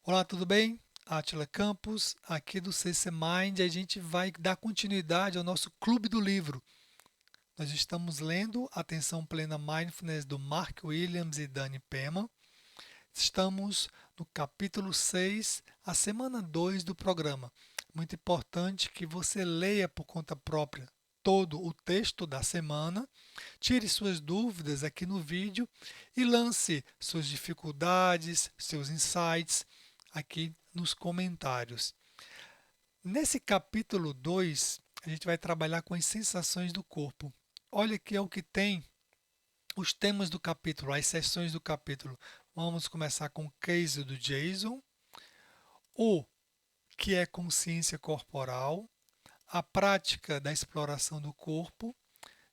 Olá, tudo bem? Átila Campos, aqui do CC Mind. A gente vai dar continuidade ao nosso Clube do Livro. Nós estamos lendo Atenção Plena Mindfulness do Mark Williams e Danny Penman. Estamos no capítulo 6, a semana 2 do programa. Muito importante que você leia por conta própria todo o texto da semana, tire suas dúvidas aqui no vídeo e lance suas dificuldades, seus insights aqui nos comentários. Nesse capítulo 2, a gente vai trabalhar com as sensações do corpo. Olha que é o que tem os temas do capítulo, as sessões do capítulo. Vamos começar com o case do Jason, o que é consciência corporal, a prática da exploração do corpo,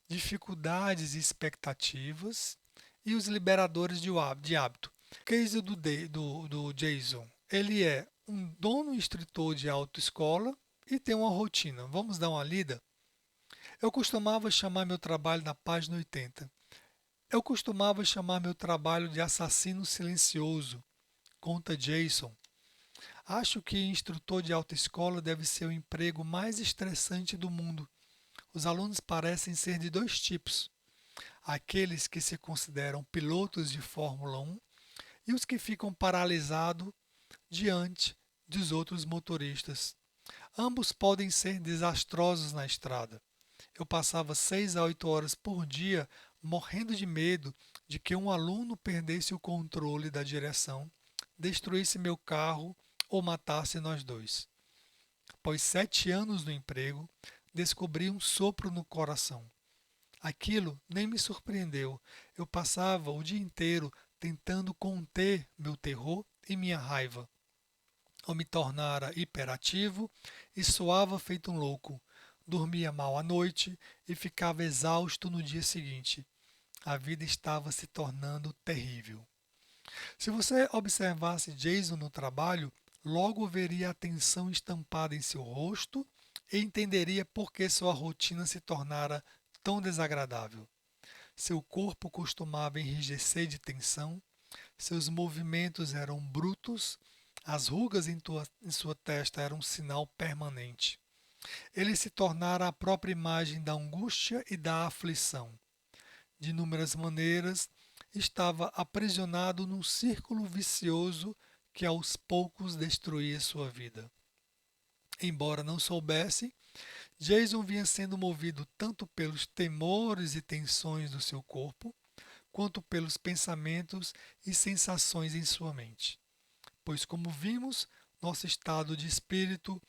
dificuldades e expectativas e os liberadores de hábito. O case do Jason, ele é um dono instrutor de autoescola e tem uma rotina. Vamos dar uma lida? Eu costumava chamar meu trabalho na página 80. Eu costumava chamar meu trabalho de assassino silencioso, conta Jason. Acho que instrutor de autoescola deve ser o emprego mais estressante do mundo. Os alunos parecem ser de dois tipos: aqueles que se consideram pilotos de Fórmula 1 e os que ficam paralisados diante dos outros motoristas. Ambos podem ser desastrosos na estrada. Eu passava 6 a 8 horas por dia morrendo de medo de que um aluno perdesse o controle da direção, destruísse meu carro ou matasse nós dois. Após 7 anos no emprego, descobri um sopro no coração. Aquilo nem me surpreendeu. Eu passava o dia inteiro tentando conter meu terror e minha raiva. Eu me tornara hiperativo e soava feito um louco. Dormia mal à noite e ficava exausto no dia seguinte. A vida estava se tornando terrível. Se você observasse Jason no trabalho, logo veria a tensão estampada em seu rosto e entenderia por que sua rotina se tornara tão desagradável. Seu corpo costumava enrijecer de tensão, seus movimentos eram brutos, as rugas em sua testa eram um sinal permanente. Ele se tornara a própria imagem da angústia e da aflição. De inúmeras maneiras, estava aprisionado num círculo vicioso que aos poucos destruía sua vida. Embora não soubesse, Jason vinha sendo movido tanto pelos temores e tensões do seu corpo, quanto pelos pensamentos e sensações em sua mente. Pois, como vimos, nosso estado de espírito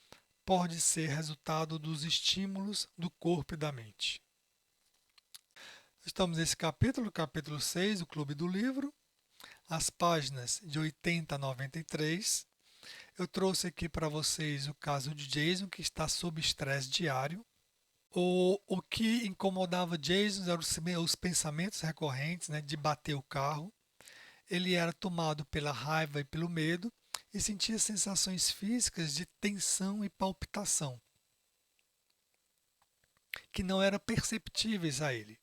pode ser resultado dos estímulos do corpo e da mente. Estamos nesse capítulo, capítulo 6, o Clube do Livro, as páginas de 80 a 93. Eu trouxe aqui para vocês o caso de Jason, que está sob estresse diário. O que incomodava Jason eram os pensamentos recorrentes, né, de bater o carro. Ele era tomado pela raiva e pelo medo e sentia sensações físicas de tensão e palpitação, que não eram perceptíveis a ele.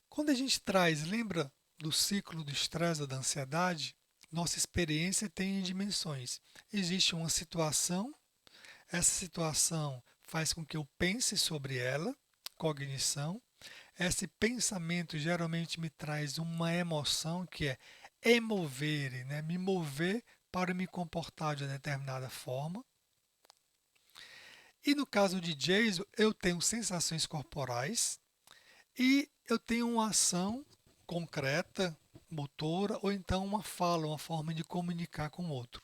Quando a gente traz, lembra do ciclo do estresse, da ansiedade, nossa experiência tem dimensões. Existe uma situação, essa situação faz com que eu pense sobre ela, cognição. Esse pensamento geralmente me traz uma emoção que é emovere, né? Me mover para me comportar de uma determinada forma. E no caso de Jason, eu tenho sensações corporais e eu tenho uma ação concreta, motora, ou então uma fala, uma forma de comunicar com o outro.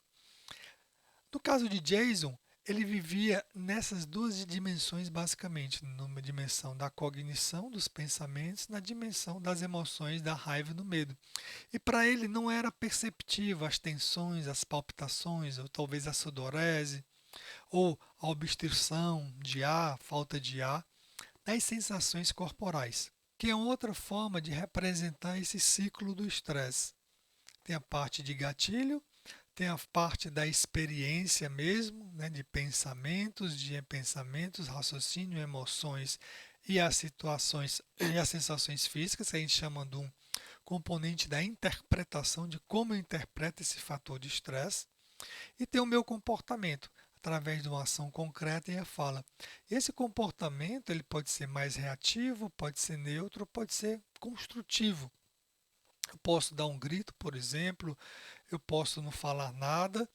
No caso de Jason, ele vivia nessas duas dimensões basicamente, numa dimensão da cognição, dos pensamentos, na dimensão das emoções, da raiva e do medo. E para ele não era perceptível as tensões, as palpitações, ou talvez a sudorese, ou a obstrução de ar, falta de ar, nas sensações corporais, que é outra forma de representar esse ciclo do estresse. Tem a parte de gatilho, tem a parte da experiência mesmo, né, de pensamentos, raciocínio, emoções e as situações e as sensações físicas, que a gente chama de um componente da interpretação de como eu interpreto esse fator de estresse. E tem o meu comportamento, através de uma ação concreta e a fala. Esse comportamento ele pode ser mais reativo, pode ser neutro, pode ser construtivo. Eu posso dar um grito, por exemplo, eu posso não falar nada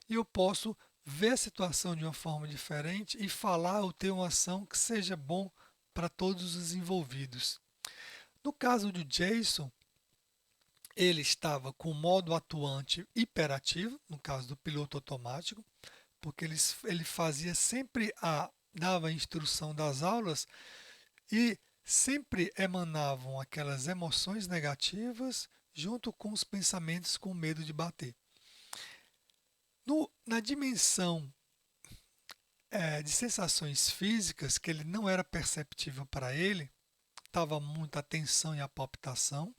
e eu posso ver a situação de uma forma diferente e falar ou ter uma ação que seja bom para todos os envolvidos. No caso do Jason, ele estava com o modo atuante hiperativo, no caso do piloto automático, porque ele fazia sempre dava a instrução das aulas e sempre emanavam aquelas emoções negativas junto com os pensamentos com medo de bater. Na dimensão de sensações físicas, que ele não era perceptível para ele, estava muita tensão e a palpitação.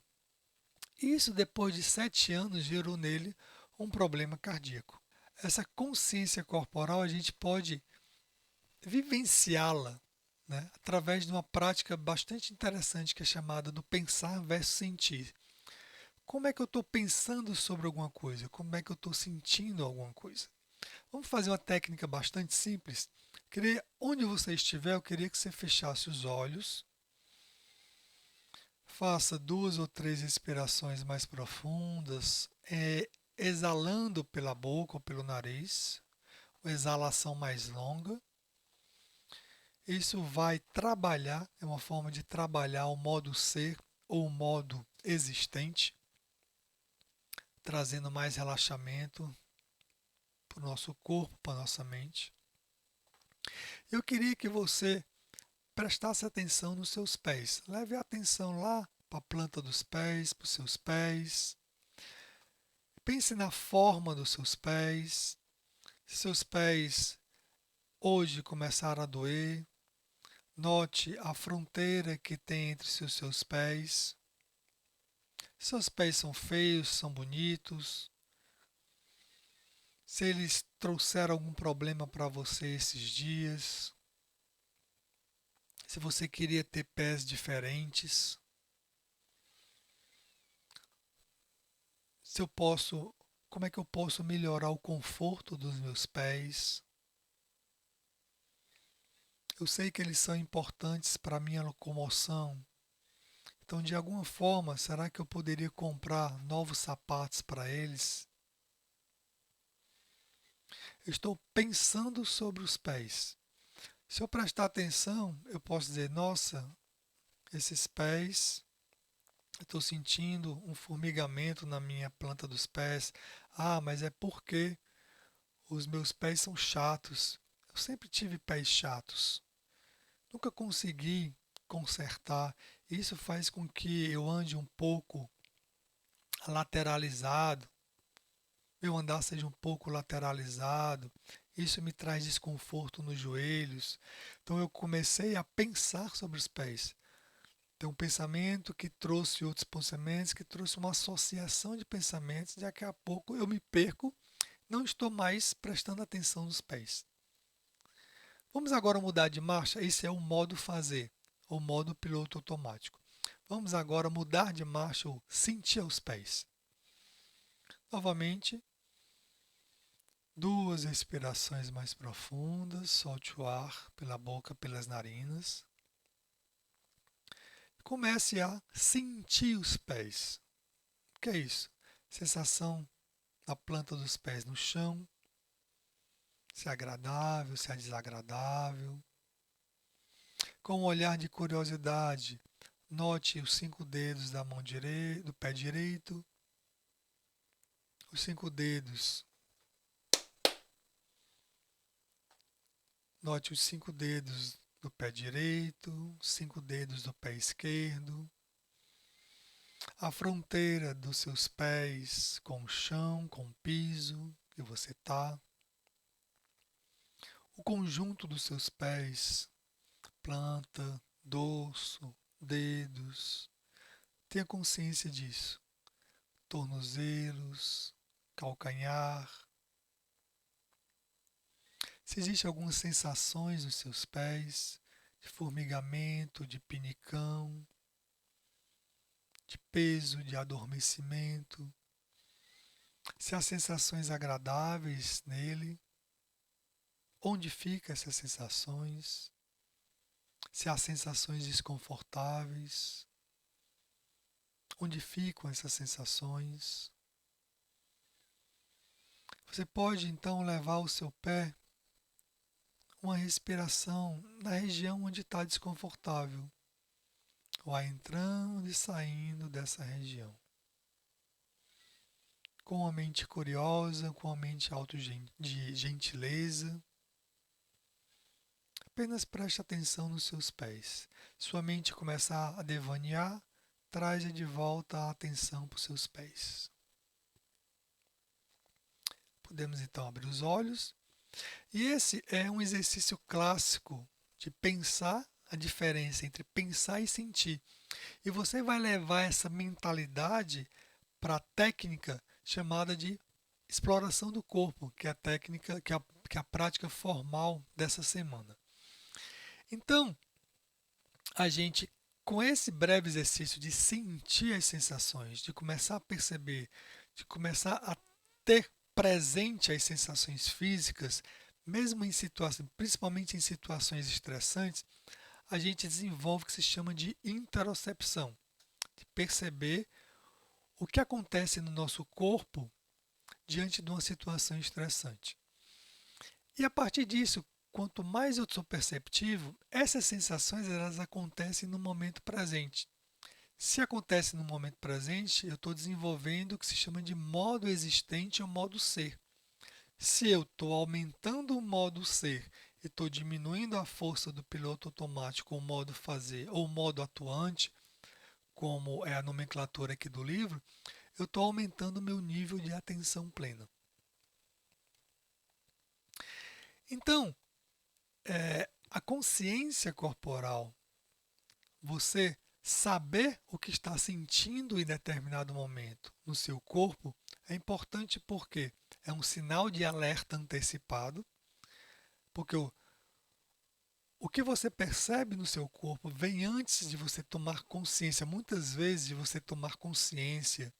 Isso, depois de 7 anos, gerou nele um problema cardíaco. Essa consciência corporal a gente pode vivenciá-la, né, através de uma prática bastante interessante que é chamada do pensar versus sentir. Como é que eu estou pensando sobre alguma coisa? Como é que eu estou sentindo alguma coisa? Vamos fazer uma técnica bastante simples. Onde você estiver, eu queria que você fechasse os olhos, faça 2 ou 3 respirações mais profundas, exalando pela boca ou pelo nariz, uma exalação mais longa. Isso vai trabalhar, é uma forma de trabalhar o modo ser ou o modo existente, trazendo mais relaxamento para o nosso corpo, para a nossa mente. Eu queria que você prestasse atenção nos seus pés. Leve a atenção lá para a planta dos pés, para os seus pés. Pense na forma dos seus pés. Se seus pés hoje começaram a doer, note a fronteira que tem entre os seus pés. Seus pés são feios, são bonitos. Se eles trouxeram algum problema para você esses dias. Se você queria ter pés diferentes. Se eu posso, como é que eu posso melhorar o conforto dos meus pés? Eu sei que eles são importantes para a minha locomoção. Então, de alguma forma, será que eu poderia comprar novos sapatos para eles? Eu estou pensando sobre os pés. Se eu prestar atenção, eu posso dizer: nossa, esses pés, eu estou sentindo um formigamento na minha planta dos pés. Ah, mas é porque os meus pés são chatos. Eu sempre tive pés chatos. Nunca consegui consertar. Isso faz com que eu ande um pouco lateralizado, meu andar seja um pouco lateralizado. Isso me traz desconforto nos joelhos. Então eu comecei a pensar sobre os pés. Tem um pensamento que trouxe outros pensamentos, que trouxe uma associação de pensamentos. Daqui a pouco eu me perco, não estou mais prestando atenção nos pés. Vamos agora mudar de marcha. Esse é o modo fazer, o modo piloto automático. Vamos agora mudar de marcha ou sentir aos pés. Novamente, 2 respirações mais profundas. Solte o ar pela boca, pelas narinas. Comece a sentir os pés. O que é isso? Sensação na planta dos pés no chão. Se é agradável, se é desagradável. Com um olhar de curiosidade, note os 5 dedos da mão direita, do pé direito, os 5 dedos. Note os 5 dedos do pé direito, os 5 dedos do pé esquerdo, a fronteira dos seus pés com o chão, com o piso que você está, o conjunto dos seus pés, planta, dorso, dedos. Tenha consciência disso. Tornozelos, calcanhar. Se existem algumas sensações nos seus pés, de formigamento, de pinicão, de peso, de adormecimento, se há sensações agradáveis nele, onde ficam essas sensações, se há sensações desconfortáveis, onde ficam essas sensações. Você pode então levar o seu pé uma respiração na região onde está desconfortável. Vai entrando e saindo dessa região. Com a mente curiosa, com a mente de gentileza. Apenas preste atenção nos seus pés. Sua mente começar a devanear, traz de volta a atenção para os seus pés. Podemos então abrir os olhos. E esse é um exercício clássico de pensar a diferença entre pensar e sentir. E você vai levar essa mentalidade para a técnica chamada de exploração do corpo, que é a técnica, que é a prática formal dessa semana. Então, a gente, com esse breve exercício de sentir as sensações, de começar a perceber, de começar a ter presente as sensações físicas, mesmo em situações, principalmente em situações estressantes, a gente desenvolve o que se chama de interocepção, de perceber o que acontece no nosso corpo diante de uma situação estressante. E a partir disso, quanto mais eu sou perceptivo, essas sensações elas acontecem no momento presente. Se acontece no momento presente, eu estou desenvolvendo o que se chama de modo existente ou modo ser. Se eu estou aumentando o modo ser e estou diminuindo a força do piloto automático, o modo fazer ou o modo atuante, como é a nomenclatura aqui do livro, eu estou aumentando o meu nível de atenção plena. Então, a consciência corporal, você saber o que está sentindo em determinado momento no seu corpo, é importante porque é um sinal de alerta antecipado, porque o que você percebe no seu corpo vem antes de você tomar consciência, muitas vezes de você tomar consciência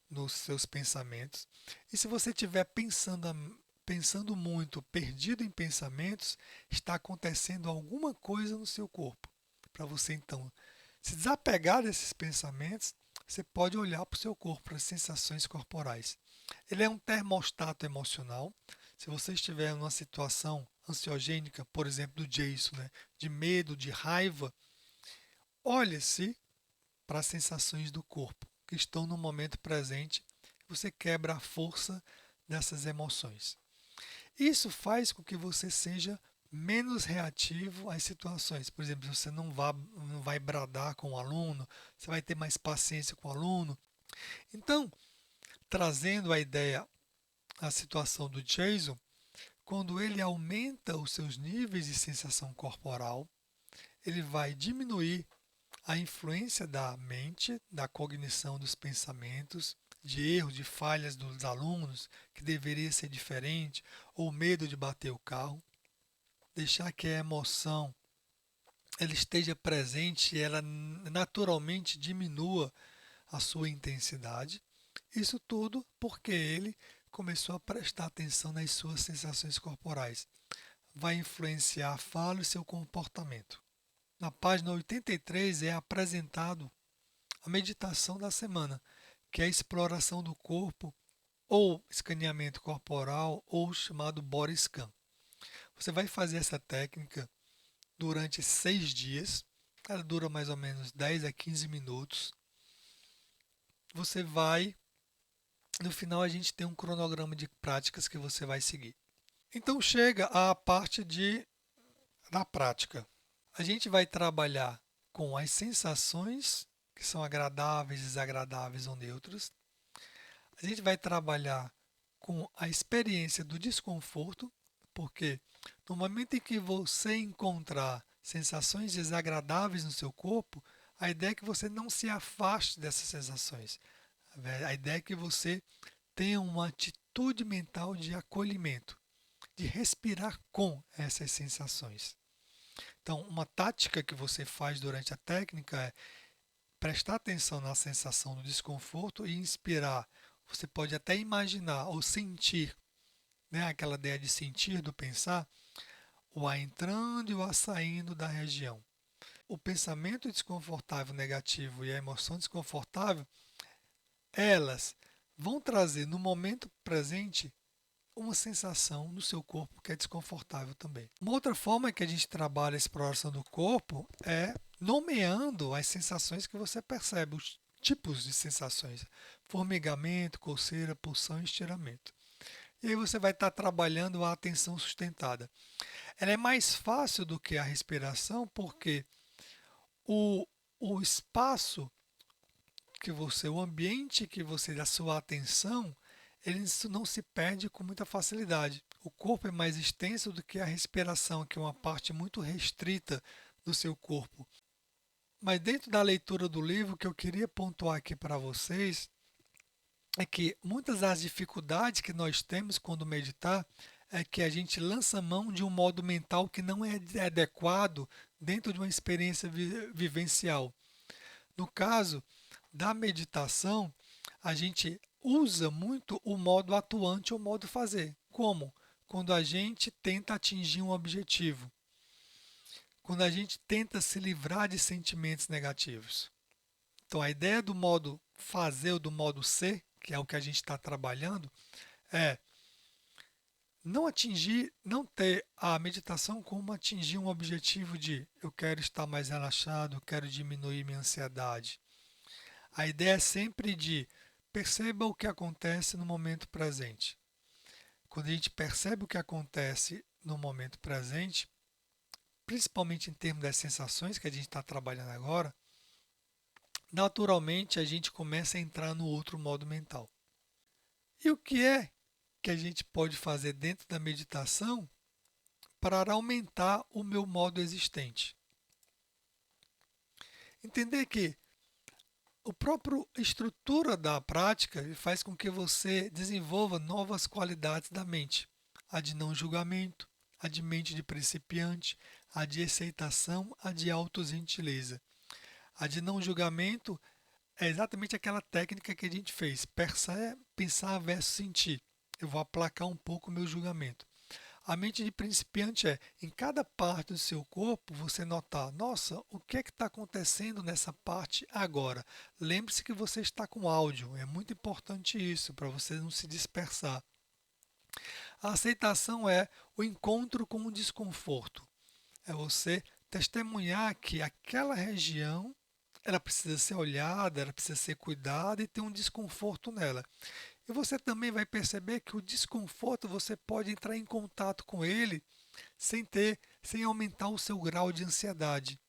nos seus pensamentos. E se você estiver pensando muito, perdido em pensamentos, está acontecendo alguma coisa no seu corpo. Para você então se desapegar desses pensamentos, você pode olhar para o seu corpo, para as sensações corporais. Ele é um termostato emocional. Se você estiver numa situação ansiogênica, por exemplo, do Jason, né, de medo, de raiva, olhe-se para as sensações do corpo que estão no momento presente. Você quebra a força dessas emoções. Isso faz com que você seja menos reativo às situações. Por exemplo, você não vai bradar com o aluno, você vai ter mais paciência com o aluno. Então, trazendo a ideia, a situação do Jason, quando ele aumenta os seus níveis de sensação corporal, ele vai diminuir a influência da mente, da cognição dos pensamentos, de erros, de falhas dos alunos, que deveria ser diferente, ou medo de bater o carro. Deixar que a emoção ela esteja presente e ela naturalmente diminua a sua intensidade. Isso tudo porque ele começou a prestar atenção nas suas sensações corporais. Vai influenciar a fala e seu comportamento. Na página 83 é apresentado a meditação da semana, que é a exploração do corpo ou escaneamento corporal ou chamado body scan. Você vai fazer essa técnica durante 6 dias. Ela dura mais ou menos 10 a 15 minutos. Você vai, no final a gente tem um cronograma de práticas que você vai seguir. Então chega a parte da prática. A gente vai trabalhar com as sensações que são agradáveis, desagradáveis ou neutras. A gente vai trabalhar com a experiência do desconforto, porque no momento em que você encontrar sensações desagradáveis no seu corpo, a ideia é que você não se afaste dessas sensações. A ideia é que você tenha uma atitude mental de acolhimento, de respirar com essas sensações. Então, uma tática que você faz durante a técnica é prestar atenção na sensação do desconforto e inspirar você pode até imaginar ou sentir, né, aquela ideia de sentir, do pensar, o ar entrando e o ar saindo da região. O pensamento desconfortável negativo e a emoção desconfortável, elas vão trazer no momento presente uma sensação no seu corpo que é desconfortável também. Uma outra forma que a gente trabalha a exploração do corpo é nomeando as sensações que você percebe, os tipos de sensações: formigamento, coceira, pulsão e estiramento. E aí você vai estar trabalhando a atenção sustentada. Ela é mais fácil do que a respiração, porque o, o espaço que você, o ambiente que você dá sua atenção, ele não se perde com muita facilidade. O corpo é mais extenso do que a respiração, que é uma parte muito restrita do seu corpo. Mas dentro da leitura do livro, o que eu queria pontuar aqui para vocês é que muitas das dificuldades que nós temos quando meditar é que a gente lança mão de um modo mental que não é adequado dentro de uma experiência vivencial. No caso da meditação, a gente usa muito o modo atuante ou modo fazer. Como? Quando a gente tenta atingir um objetivo. Quando a gente tenta se livrar de sentimentos negativos. Então, a ideia do modo fazer ou do modo ser, que é o que a gente está trabalhando, é não atingir, não ter a meditação como atingir um objetivo de eu quero estar mais relaxado, eu quero diminuir minha ansiedade. A ideia é sempre de perceba o que acontece no momento presente. Quando a gente percebe o que acontece no momento presente, principalmente em termos das sensações que a gente está trabalhando agora, naturalmente a gente começa a entrar no outro modo mental. E o que é que a gente pode fazer dentro da meditação para aumentar o meu modo existente? Entender que a própria estrutura da prática faz com que você desenvolva novas qualidades da mente. A de não julgamento, a de mente de principiante, a de aceitação, a de autogentileza. A de não julgamento é exatamente aquela técnica que a gente fez, pensar versus sentir. Eu vou aplacar um pouco o meu julgamento. A mente de principiante é, em cada parte do seu corpo, você notar, nossa, o que é que está acontecendo nessa parte agora? Lembre-se que você está com áudio, é muito importante isso, para você não se dispersar. A aceitação é o encontro com o desconforto. É você testemunhar que aquela região ela precisa ser olhada, ela precisa ser cuidada e ter um desconforto nela. E você também vai perceber que o desconforto você pode entrar em contato com ele sem aumentar o seu grau de ansiedade.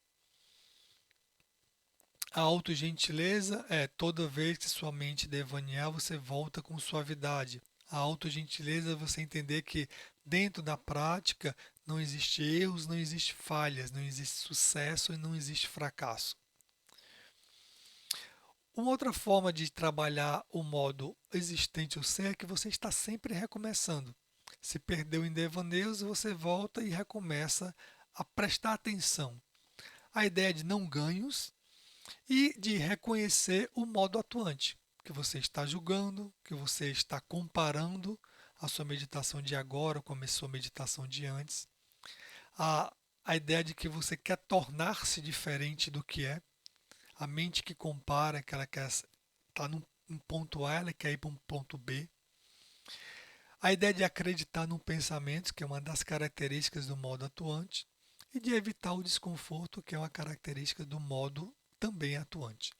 A autogentileza é toda vez que sua mente devanear, você volta com suavidade. A autogentileza é você entender que dentro da prática não existe erros, não existe falhas, não existe sucesso e não existe fracasso. Uma outra forma de trabalhar o modo existente ou ser é que você está sempre recomeçando. Se perdeu em devaneios, você volta e recomeça a prestar atenção. A ideia de não ganhos e de reconhecer o modo atuante, que você está julgando, que você está comparando a sua meditação de agora com a sua meditação de antes. A ideia de que você quer tornar-se diferente do que é. A mente que compara, que ela quer estar num ponto A, ela quer ir para um ponto B. A ideia de acreditar num pensamento, que é uma das características do modo atuante, e de evitar o desconforto, que é uma característica do modo também atuante.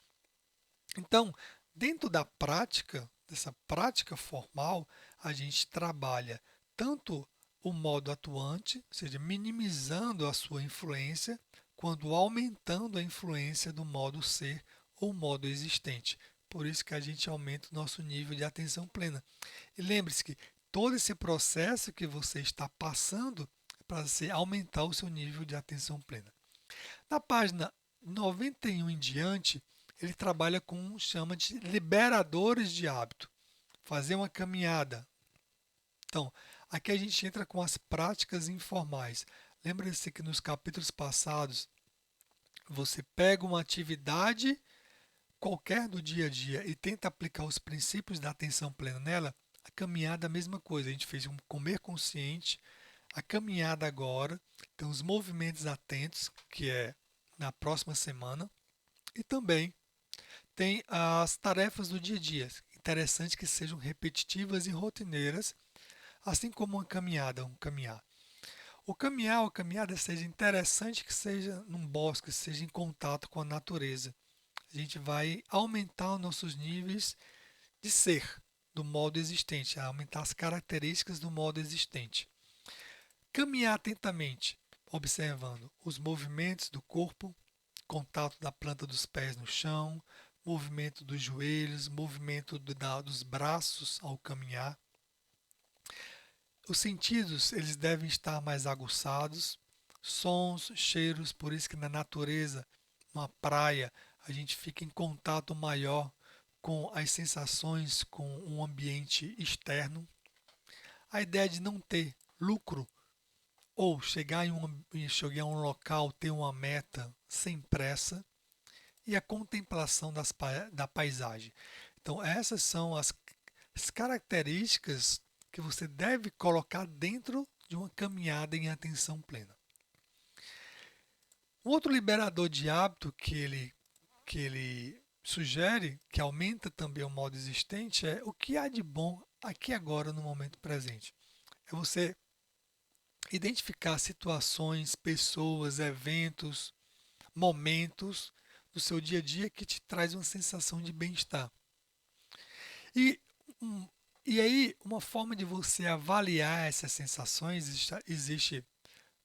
Então, dentro da prática, dessa prática formal, a gente trabalha tanto o modo atuante, ou seja, minimizando a sua influência, quanto aumentando a influência do modo ser ou modo existente. Por isso que a gente aumenta o nosso nível de atenção plena. E lembre-se que todo esse processo que você está passando é para você aumentar o seu nível de atenção plena. Na página 91 em diante, ele trabalha com chama de liberadores de hábito. Fazer uma caminhada. Então, aqui a gente entra com as práticas informais. Lembre-se que nos capítulos passados você pega uma atividade qualquer do dia a dia e tenta aplicar os princípios da atenção plena nela, a caminhada é a mesma coisa. A gente fez um comer consciente, a caminhada agora, tem os movimentos atentos, que é na próxima semana, e também tem as tarefas do dia a dia. Interessante que sejam repetitivas e rotineiras, assim como uma caminhada, um caminhar. O caminhar ou caminhada seja interessante que seja num bosque, seja em contato com a natureza. A gente vai aumentar os nossos níveis de ser do modo existente, aumentar as características do modo existente. Caminhar atentamente, observando os movimentos do corpo, contato da planta dos pés no chão, movimento dos joelhos, movimento dos braços ao caminhar. Os sentidos, eles devem estar mais aguçados, sons, cheiros, por isso que na natureza, uma praia, a gente fica em contato maior com as sensações, com um ambiente externo. A ideia de não ter lucro ou chegar a um local, ter uma meta sem pressa e a contemplação da paisagem. Então, essas são as características que você deve colocar dentro de uma caminhada em atenção plena. Um outro liberador de hábito que ele sugere, que aumenta também o modo existente, é o que há de bom aqui agora no momento presente. É você identificar situações, pessoas, eventos, momentos do seu dia a dia que te traz uma sensação de bem-estar. E, um, e aí, uma forma de você avaliar essas sensações existe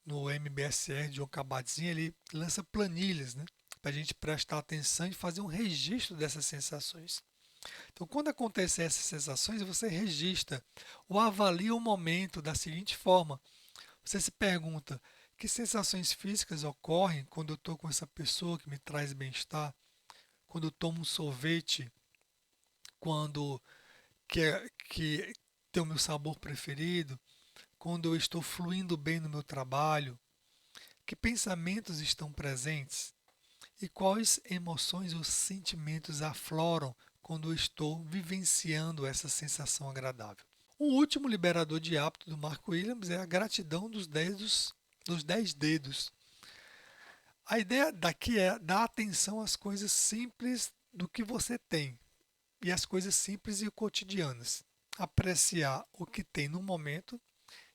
no MBSR de John Kabat-Zinn, ele lança planilhas, né, para a gente prestar atenção e fazer um registro dessas sensações. Então, quando acontecem essas sensações, você registra ou avalia o momento da seguinte forma: você se pergunta que sensações físicas ocorrem quando eu estou com essa pessoa que me traz bem-estar, quando eu tomo um sorvete, quando que tem o meu sabor preferido, quando eu estou fluindo bem no meu trabalho, que pensamentos estão presentes e quais emoções ou sentimentos afloram quando eu estou vivenciando essa sensação agradável. O último liberador de hábito do Mark Williams é a gratidão dos 10 dedos. A ideia daqui é dar atenção às coisas simples do que você tem e às coisas simples e cotidianas. Apreciar o que tem no momento,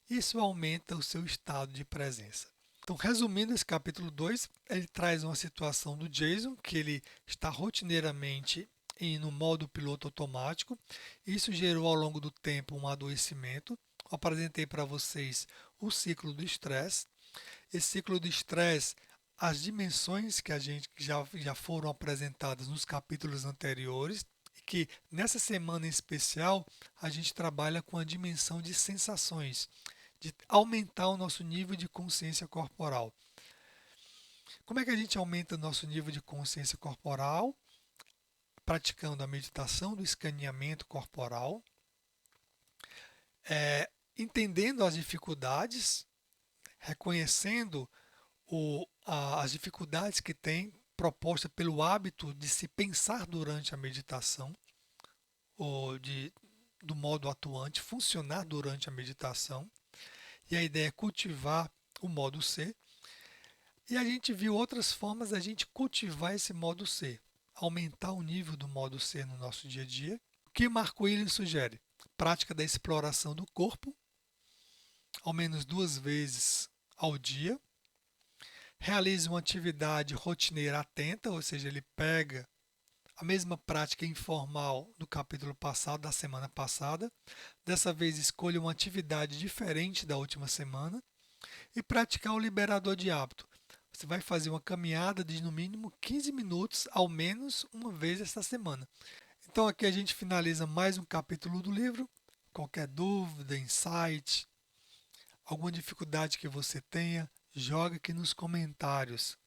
isso aumenta o seu estado de presença. Então, resumindo esse capítulo 2, ele traz uma situação do Jason, que ele está rotineiramente no modo piloto automático. Isso gerou ao longo do tempo um adoecimento. Eu apresentei para vocês o ciclo do estresse. Esse ciclo do estresse, as dimensões que a gente já foram apresentadas nos capítulos anteriores, e que nessa semana em especial a gente trabalha com a dimensão de sensações, de aumentar o nosso nível de consciência corporal. Como é que a gente aumenta o nosso nível de consciência corporal? Praticando a meditação do escaneamento corporal, entendendo as dificuldades, reconhecendo as dificuldades que tem proposta pelo hábito de se pensar durante a meditação, ou do modo atuante, funcionar durante a meditação. E a ideia é cultivar o modo C. E a gente viu outras formas da gente cultivar esse modo C, aumentar o nível do modo C no nosso dia a dia. O que Mark Williams sugere? Prática da exploração do corpo, ao menos 2 vezes ao dia. Realize uma atividade rotineira atenta, ou seja, ele pega a mesma prática informal do capítulo passado, da semana passada. Dessa vez, escolha uma atividade diferente da última semana e praticar o liberador de hábito. Você vai fazer uma caminhada de no mínimo 15 minutos, ao menos uma vez esta semana. Então, aqui a gente finaliza mais um capítulo do livro. Qualquer dúvida, insight, alguma dificuldade que você tenha, joga aqui nos comentários.